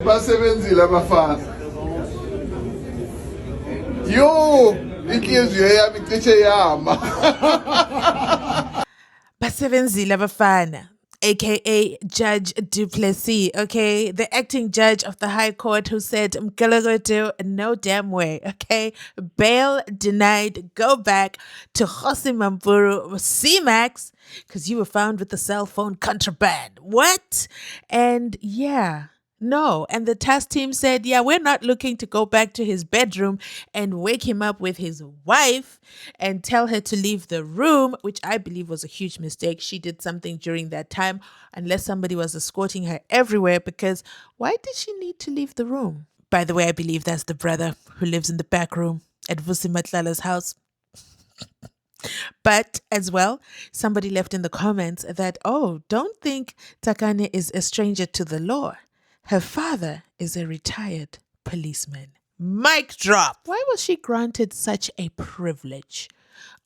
Basebenzile abafana. Yo, inhliziyo yami icishe yama. Basebenzile abafana, aka Judge Duplessis, okay? The acting judge of the High Court who said, Mgalagodo, no damn way, okay? Bail denied, go back to Jose Mamburu C-Max because you were found with the cell phone contraband. What? And yeah. No. And the task team said, yeah, we're not looking to go back to his bedroom and wake him up with his wife and tell her to leave the room, which I believe was a huge mistake. She did something during that time, unless somebody was escorting her everywhere, because why did she need to leave the room? By the way, I believe that's the brother who lives in the back room at Vusi Matlala's house. But as well, somebody left in the comments that, oh, don't think Takane is a stranger to the law. Her father is a retired policeman. Mic drop. Why was she granted such a privilege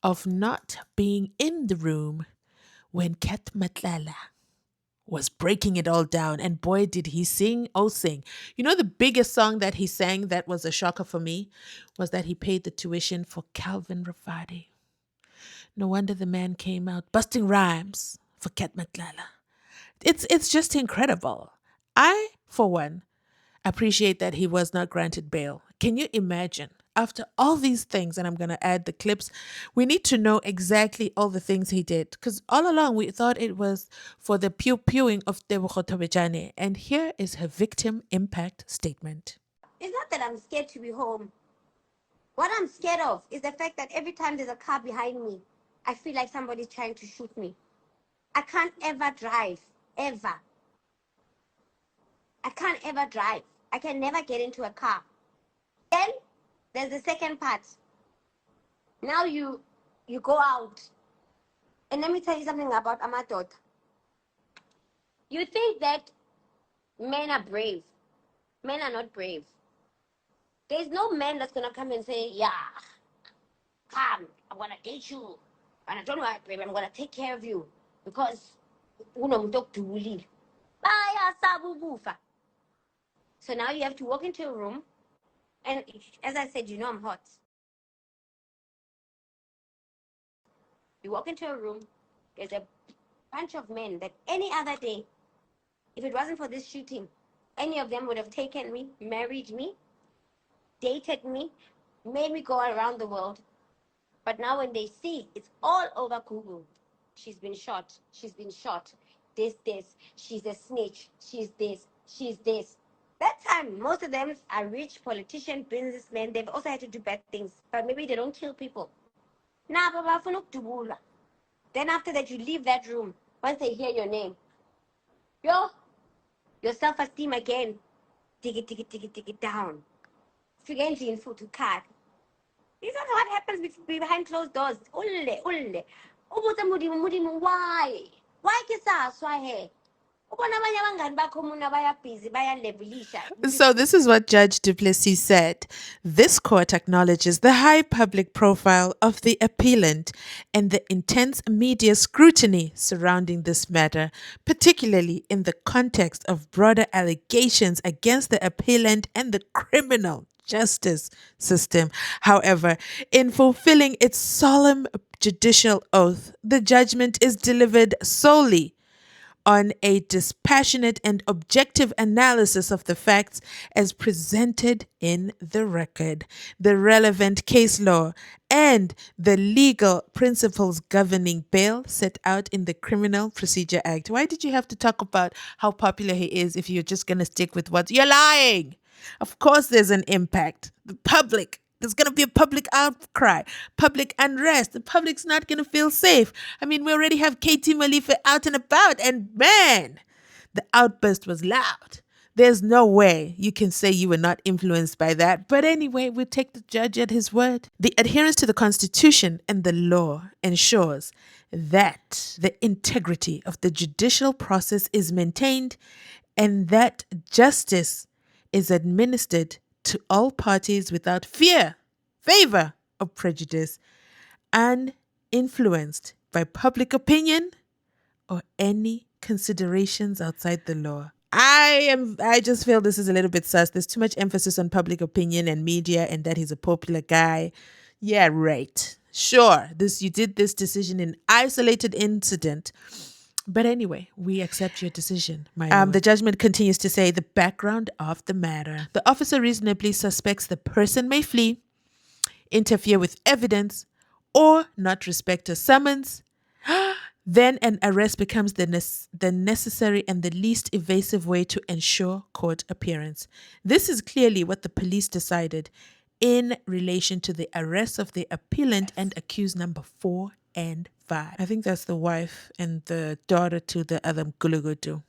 of not being in the room when Kat Matlala was breaking it all down? And boy, did he sing, oh sing. You know, the biggest song that he sang that was a shocker for me was that he paid the tuition for Calvin Rafadi. No wonder the man came out busting rhymes for Kat Matlala. It's just incredible. I, for one, appreciate that he was not granted bail. Can you imagine? After all these things, and I'm going to add the clips, we need to know exactly all the things he did. Because all along we thought it was for the pew-pewing of Tebogo Thobejane. And here is her victim impact statement. It's not that I'm scared to be home. What I'm scared of is the fact that every time there's a car behind me, I feel like somebody's trying to shoot me. I can't ever drive, ever. I can't ever drive. I can never get into a car. Then there's the second part. Now you go out. And let me tell you something about Amatot. You think that men are brave. Men are not brave. There's no man that's going to come and say, yeah, come, I'm going to date you. And I don't know, baby, I'm going to take care of you. Because, so now you have to walk into a room. And as I said, you know I'm hot. You walk into a room, there's a bunch of men that any other day, if it wasn't for this shooting, any of them would have taken me, married me, dated me, made me go around the world. But now when they see, it's all over Google. She's been shot. She's been shot. This. She's a snitch. She's this. She's this. That time, most of them are rich politicians, businessmen. They've also had to do bad things. But maybe they don't kill people. Nah, Baba, Funuk. Then after that, you leave that room. Once they hear your name, your self-esteem again. Dig it down. Forgetting food to cut. This is what happens behind closed doors. Ulle. Why? Why kisa So this is what Judge Duplessis said. This court acknowledges the high public profile of the appellant and the intense media scrutiny surrounding this matter, particularly in the context of broader allegations against the appellant and the criminal justice system. However, in fulfilling its solemn judicial oath, the judgment is delivered solely on a dispassionate and objective analysis of the facts as presented in the record, the relevant case law, and the legal principles governing bail set out in the Criminal Procedure Act. Why did you have to talk about how popular he is if you're just going to stick with what you're lying? Of course, there's an impact. The public. There's going to be a public outcry, public unrest. The public's not going to feel safe. I mean, we already have Katie Malifa out and about, and man, the outburst was loud. There's no way you can say you were not influenced by that. But anyway, we'll take the judge at his word. The adherence to the Constitution and the law ensures that the integrity of the judicial process is maintained and that justice is administered to all parties without fear, favor, or prejudice, uninfluenced by public opinion or any considerations outside the law. I just feel this is a little bit sus. There's too much emphasis on public opinion and media and that he's a popular guy. Yeah, right. Sure. You did this decision in isolated incident. But anyway, we accept your decision, my lord. The judgment continues to say the background of the matter. The officer reasonably suspects the person may flee, interfere with evidence, or not respect a summons. Then an arrest becomes the necessary and the least evasive way to ensure court appearance. This is clearly what the police decided in relation to the arrest of the appellant and accused number 4 and 5. I think that's the wife and the daughter to the other Gulugudu.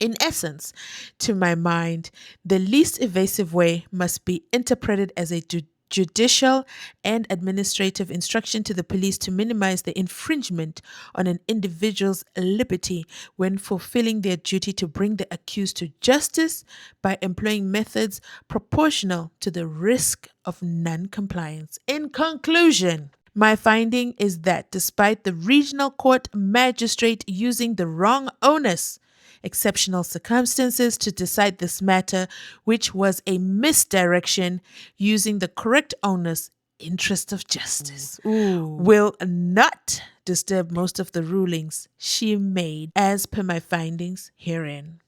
In essence, to my mind, the least evasive way must be interpreted as a judicial and administrative instruction to the police to minimize the infringement on an individual's liberty when fulfilling their duty to bring the accused to justice by employing methods proportional to the risk of non-compliance. In conclusion, my finding is that despite the regional court magistrate using the wrong onus, exceptional circumstances to decide this matter, which was a misdirection, using the correct onus, interest of justice, will not disturb most of the rulings she made as per my findings herein.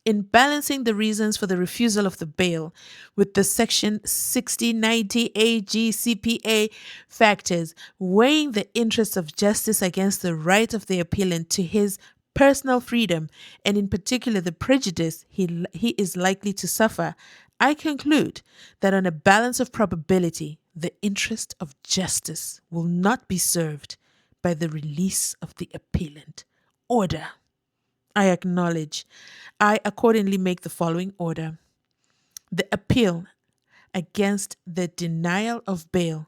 In balancing the reasons for the refusal of the bail with the Section 6090 AGCPA factors, weighing the interests of justice against the right of the appellant to his personal freedom, and in particular the prejudice he is likely to suffer, I conclude that on a balance of probability, the interest of justice will not be served by the release of the appellant. Order. I acknowledge. I accordingly make the following order. The appeal against the denial of bail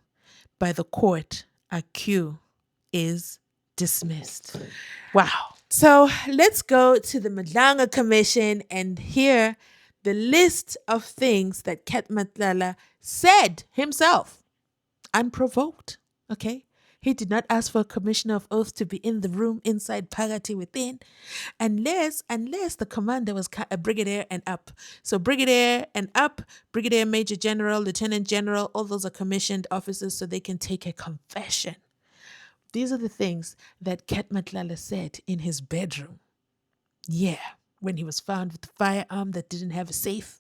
by the court AQ is dismissed. Wow. So let's go to the Madlanga Commission and hear the list of things that Ket Matlala said himself, unprovoked. Okay? He did not ask for a commissioner of oath to be in the room inside Pagati within, unless the commander was a brigadier and up. So brigadier and up, brigadier, major general, lieutenant general, all those are commissioned officers so they can take a confession. These are the things that Ket Matlala said in his bedroom. Yeah, when he was found with a firearm that didn't have a safe,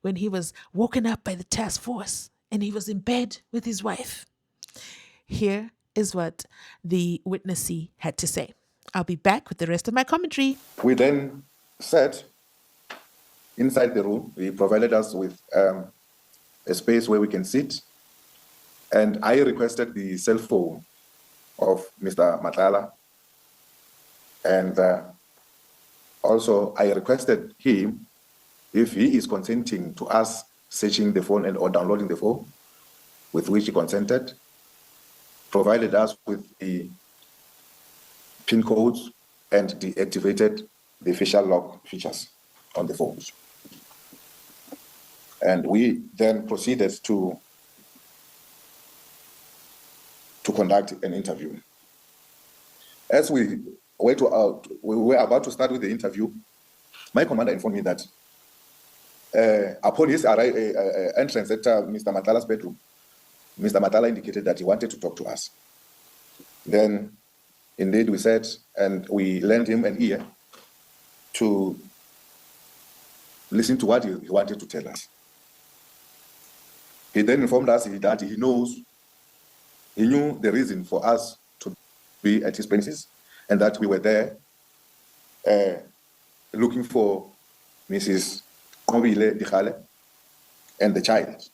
when he was woken up by the task force and he was in bed with his wife. Here is what the witnessee had to say. I'll be back with the rest of my commentary. We then sat inside the room. He provided us with a space where we can sit. And I requested the cell phone of Mr. Matlala. And also I requested him if he is consenting to us searching the phone or downloading the phone, with which he consented, provided us with the PIN codes and deactivated the facial lock features on the phones. And we then proceeded to conduct an interview. As we were about to start with the interview, my commander informed me that upon his entrance at Mr. Matlala's bedroom, Mr. Matlala indicated that he wanted to talk to us. Then, indeed, we sat and we lent him an ear to listen to what he wanted to tell us. He then informed us that he knew the reason for us to be at his premises, and that we were there looking for Mrs. Nobile Dikhale and the child.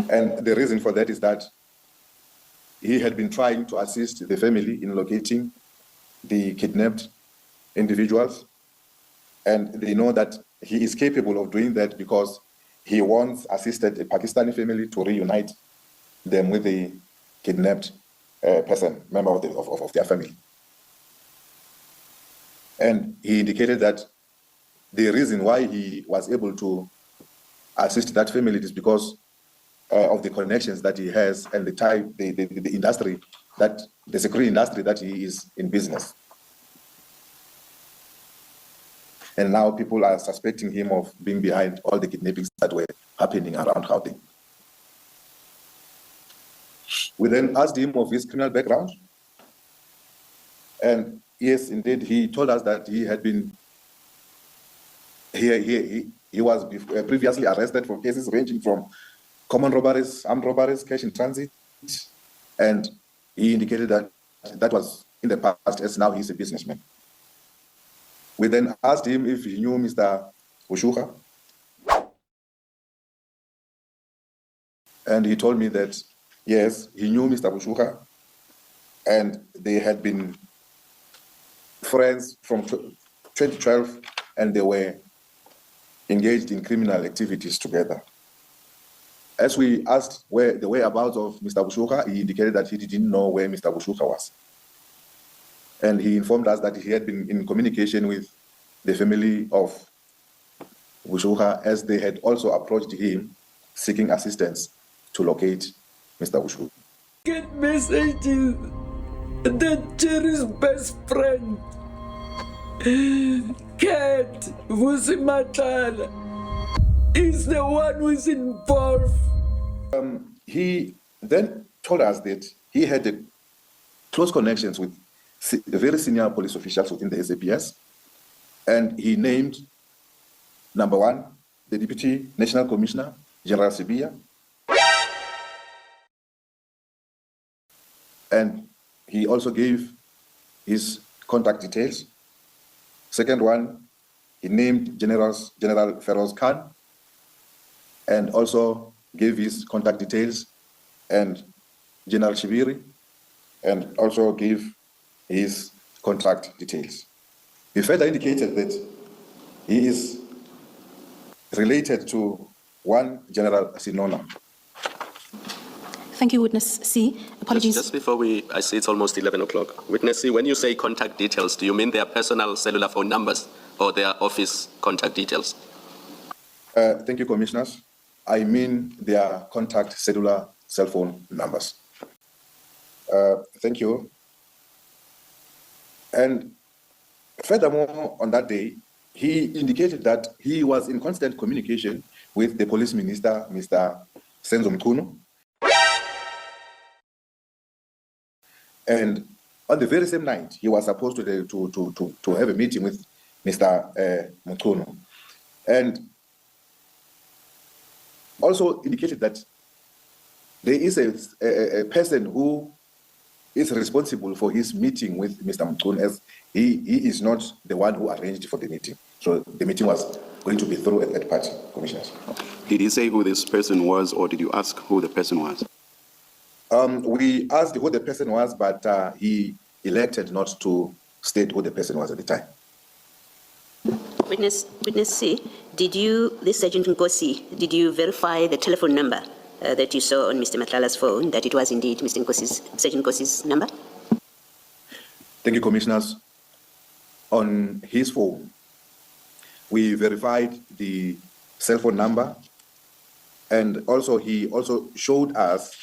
And the reason for that is that he had been trying to assist the family in locating the kidnapped individuals, and they know that he is capable of doing that because he once assisted a Pakistani family to reunite them with the kidnapped member of their family. And he indicated that the reason why he was able to assist that family is because of the connections that he has and the industry, that the security industry that he is in business. And now people are suspecting him of being behind all the kidnappings that were happening around Gauteng. We then asked him of his criminal background. And yes, indeed, he told us that he had been, he was previously arrested for cases ranging from common robberies, armed robberies, cash in transit. And he indicated that that was in the past, as now he's a businessman. We then asked him if he knew Mr. Bushuka. And he told me that, yes, he knew Mr. Bushuka, and they had been friends from 2012, and they were engaged in criminal activities together. As we asked where the whereabouts of Mr. Bushuka, he indicated that he didn't know where Mr. Bushuka was. And he informed us that he had been in communication with the family of Bushuka, as they had also approached him seeking assistance to locate Mr. Bushuka. Get messages that Jerry's best friend, Kat Vusimatala, is the one who is involved. He then told us that he had close connections with very senior police officials within the SAPS, and he named, number one, the Deputy National Commissioner, General Sibia, and he also gave his contact details. Second one, he named General Feroz Khan, and also gave his contact details, and General Shibiri, and also gave his contract details. He further indicated that he is related to one General Sinona. Thank you, Witness C. Apologies. Just before I see it's almost 11 o'clock. Witness C, when you say contact details, do you mean their personal cellular phone numbers or their office contact details? Thank you, Commissioners. I mean their contact cellular cell phone numbers. Thank you. And furthermore, on that day, he indicated that he was in constant communication with the police minister, Mr. Senzo Mchunu. And on the very same night, he was supposed to have a meeting with Mr. Mchunu. And also indicated that there is a person who is responsible for his meeting with Mr. Mchunu, as he is not the one who arranged for the meeting. So the meeting was going to be through a third party, Commissioners. Did he say who this person was, or did you ask who the person was? We asked who the person was, but he elected not to state who the person was at the time. Witness C, this Sergeant Nkosi, did you verify the telephone number that you saw on Mr. Matlala's phone, that it was indeed Sergeant Nkosi's number? Thank you, Commissioners. On his phone, we verified the cell phone number, and also he also showed us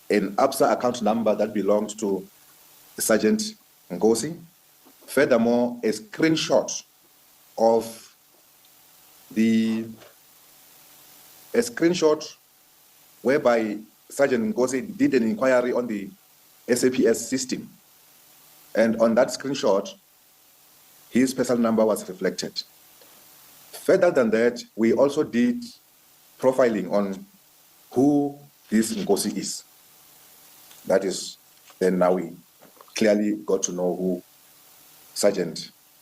an ABSA account number that belonged to Sergeant Nkosi. Furthermore, a screenshot whereby Sergeant Nkosi did an inquiry on the SAPS system. And on that screenshot, his personal number was reflected. Further than that, we also did profiling on who this Nkosi is. That is, then now we clearly got to know who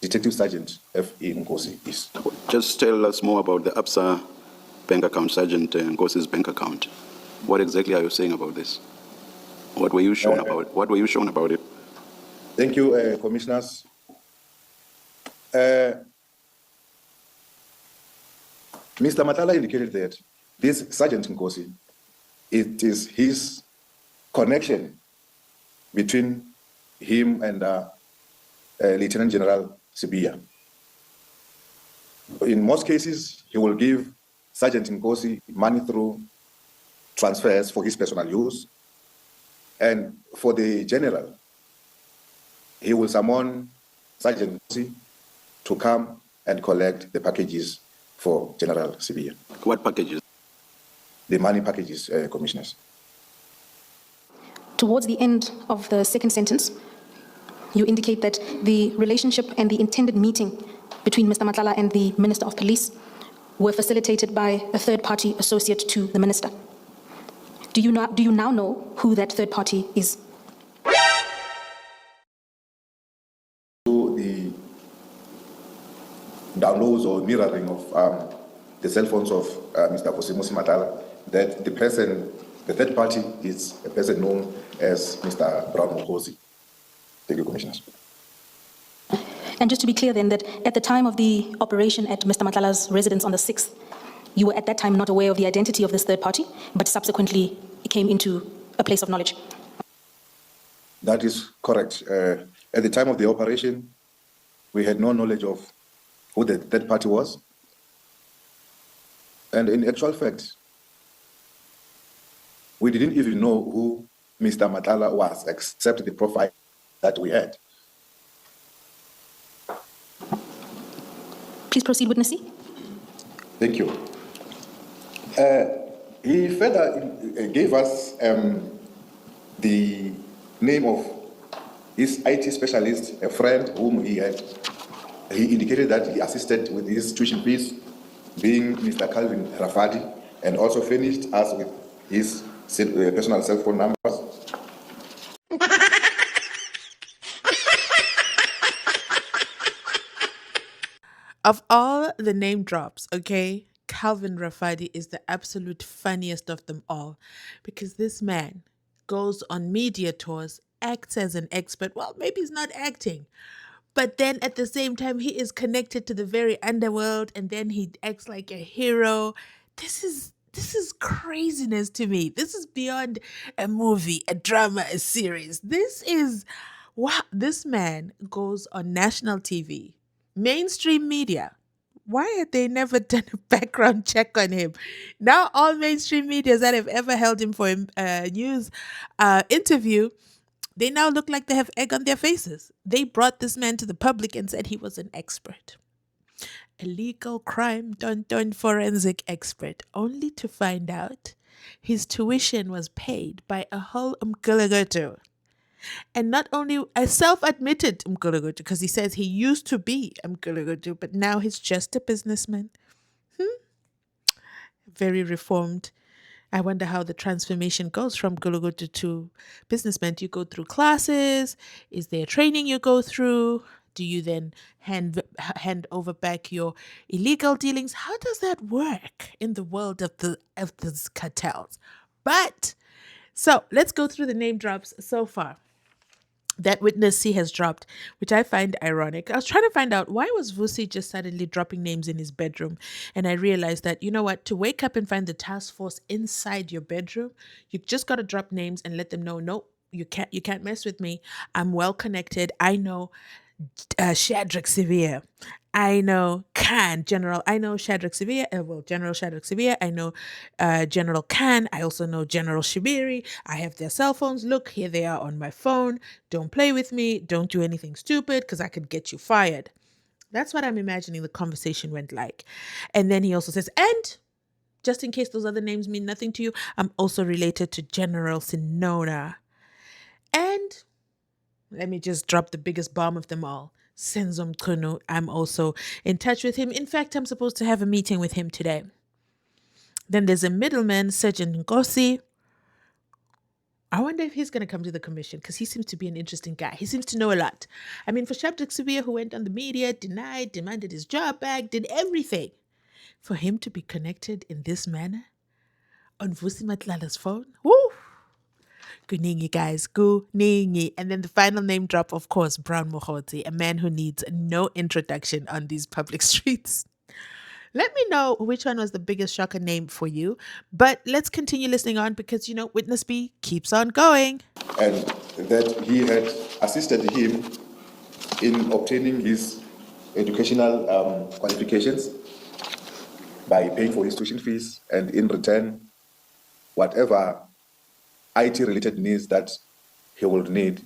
Detective Sergeant F.E. Nkosi is. Just tell us more about the ABSA bank account, Sergeant Nkosi's bank account. What exactly are you saying about this? What were you shown about? What were you shown about it? Thank you, Commissioners. Mr. Matala indicated that this Sergeant Nkosi, it is his connection between him and Lieutenant General Sibia. In most cases, he will give Sergeant Nkosi money through transfers for his personal use. And for the general, he will summon Sergeant Nkosi to come and collect the packages for General Sevilla. What packages? The money packages, commissioners. Towards the end of the second sentence, you indicate that the relationship and the intended meeting between Mr. Matlala and the Minister of Police were facilitated by a third-party associate to the minister. Do you now know who that third party is? To the downloads or mirroring of the cell phones of Mr. Kosimusi Matala, that the third party is a person known as Mr. Brown Mokosi. Thank you, Commissioners. And just to be clear then, that at the time of the operation at Mr. Matlala's residence on the 6th, you were at that time not aware of the identity of this third party, but subsequently it came into a place of knowledge. That is correct. At the time of the operation, we had no knowledge of who the third party was. And in actual fact, we didn't even know who Mr. Matlala was, except the profile that we had. Please proceed, witness C. Thank you. He further gave us the name of his IT specialist, a friend whom he had. He indicated that he assisted with his tuition fees, being Mr. Calvin Rafadi, and also furnished us with his personal cell phone numbers. Of all the name drops, okay, Calvin Rafadi is the absolute funniest of them all, because this man goes on media tours, acts as an expert. Well, maybe he's not acting, but then at the same time, he is connected to the very underworld, and then he acts like a hero. This is craziness to me. This is beyond a movie, a drama, a series. This is, wow, this man goes on national TV, mainstream media. Why had they never done a background check on him? Now all mainstream media that have ever held him for a news interview, they now look like they have egg on their faces. They brought this man to the public and said he was an expert. A legal crime forensic expert, only to find out his tuition was paid by a whole Mguluguttu. And not only a self-admitted Mguluguttu, because he says he used to be a Mguluguttu, but now he's just a businessman. Very reformed. I wonder how the transformation goes from Mguluguttu to businessman. Do you go through classes? Is there training you go through? Do you then hand over back your illegal dealings? How does that work in the world of these cartels? But so let's go through the name drops so far that witness C has dropped, which I find ironic. I was trying to find out, why was Vusi just suddenly dropping names in his bedroom? And I realized that, you know what, to wake up and find the task force inside your bedroom, you just got to drop names and let them know, no, you can't mess with me. I'm well connected. I know Shadrach Sevilla. I know General Shadrach Sevilla, General Shadrach Sevilla. I know General Khan. I also know General Shibiri. I have their cell phones. Look, here they are on my phone. Don't play with me. Don't do anything stupid, because I could get you fired. That's what I'm imagining the conversation went like. And then he also says, and just in case those other names mean nothing to you, I'm also related to General Sinona. And let me just drop the biggest bomb of them all. Senzom Kunu, I'm also in touch with him. In fact, I'm supposed to have a meeting with him today. Then there's a middleman, Sergeant Ngosi. I wonder if he's going to come to the commission, because he seems to be an interesting guy. He seems to know a lot. I mean, for Shadrach Sevilla, who went on the media, denied, demanded his job back, did everything, for him to be connected in this manner on Vusi Matlala's phone, woo! Kuningi, guys, Kuningi. And then the final name drop, of course, Brown Mokhotsi, a man who needs no introduction on these public streets. Let me know which one was the biggest shocker name for you. But let's continue listening on, because, you know, Witness B keeps on going. And that he had assisted him in obtaining his educational qualifications by paying for his tuition fees, and in return, whatever IT-related needs that he will need,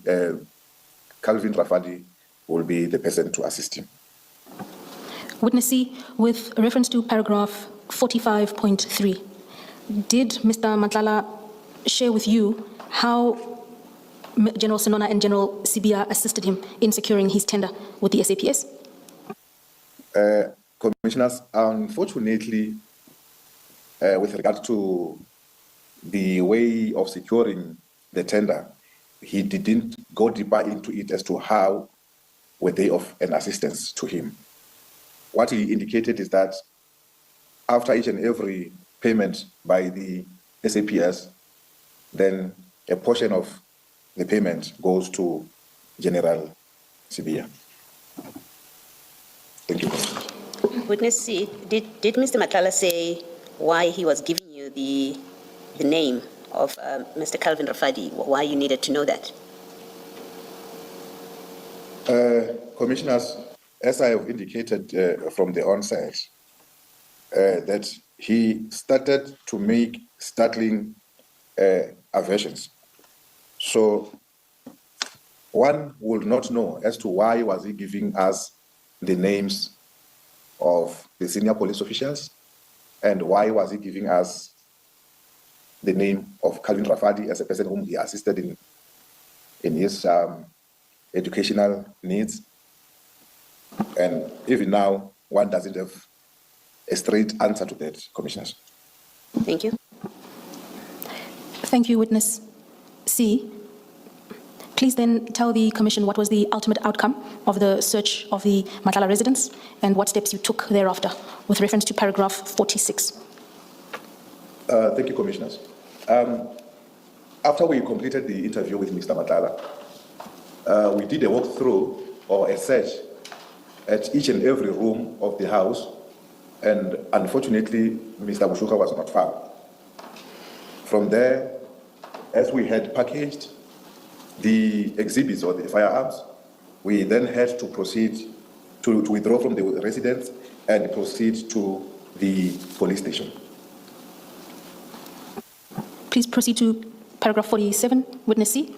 Calvin Rafadi will be the person to assist him. Witness C, with reference to paragraph 45.3, did Mr. Matlala share with you how General Sinona and General Sibia assisted him in securing his tender with the SAPS? Commissioners, unfortunately, with regard to the way of securing the tender, he didn't go deeper into it as to how were they of an assistance to him. What he indicated is that after each and every payment by the SAPS, then a portion of the payment goes to General Sibia. Thank you. Witness C, did Mr. Matlala say why he was giving you the name of Mr. Calvin Rafadi, why you needed to know that? Commissioners, as I have indicated from the onset, that he started to make startling aversions. So one would not know as to why was he giving us the names of the senior police officials, and why was he giving us the name of Calvin Rafadi as a person whom he assisted in his educational needs. And even now, one doesn't have a straight answer to that, Commissioners. Thank you. Thank you, Witness C. Please then tell the Commission what was the ultimate outcome of the search of the Matlala residence and what steps you took thereafter with reference to paragraph 46. Thank you, Commissioners. After we completed the interview with Mr. Matlala, we did a walkthrough or a search at each and every room of the house, and unfortunately, Mr. Bushuka was not found. From there, as we had packaged the exhibits or the firearms, we then had to proceed to withdraw from the residence and proceed to the police station. Please proceed to paragraph 47, Witness C.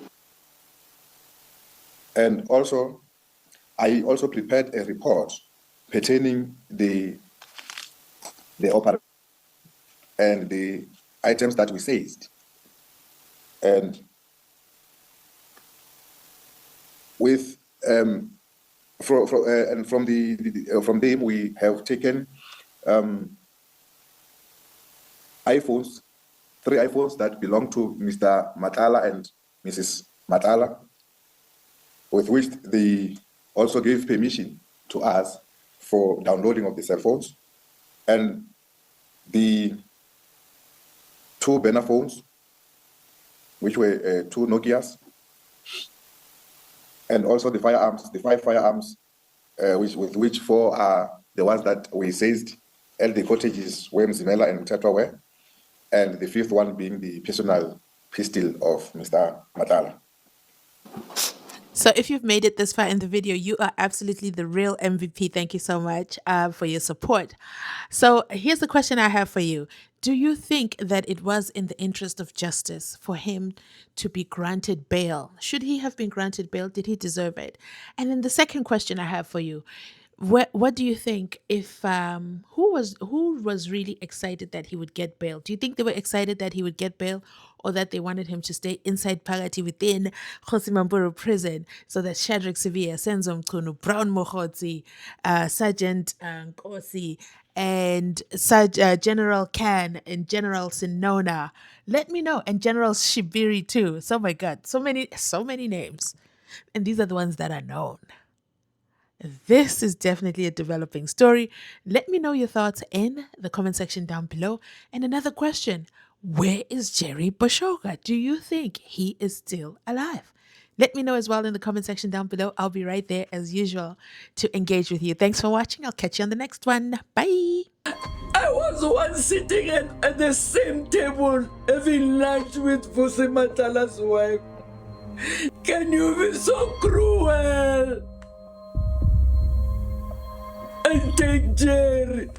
And also, I also prepared a report pertaining the operation and the items that we seized. And with from them we have taken iPhones, 3 iPhones that belong to Mr. Matlala and Mrs. Matlala, with which they also gave permission to us for downloading of the cell phones, and the 2 burner phones, which were 2 Nokias, and also the firearms, the 5 firearms, with which 4 are the ones that we seized at the cottages where Mzimela and Mtatwa were, and the 5th one being the personal pistol of Mr. Matlala. So if you've made it this far in the video, you are absolutely the real MVP. Thank you so much for your support. So here's the question I have for you. Do you think that it was in the interest of justice for him to be granted bail? Should he have been granted bail? Did he deserve it? And then the second question I have for you, what do you think if who was really excited that he would get bail? Do you think they were excited that he would get bail, or that they wanted him to stay inside Phakathi within Khosimamburo prison so that Shadrack Sibia, Senzo Mchunu, Brown Mokhotsi, Sergeant Nkosi, and General Khan and General Sinona, let me know, and General Shibiri too. So my God, so many names, and these are the ones that are known. This is definitely a developing story. Let me know your thoughts in the comment section down below. And another question, where is Jerry Boshoga? Do you think he is still alive? Let me know as well in the comment section down below. I'll be right there as usual to engage with you. Thanks for watching. I'll catch you on the next one. Bye. I was once sitting at the same table having lunch with Vusi Matlala's wife. Can you be so cruel and take Jerry?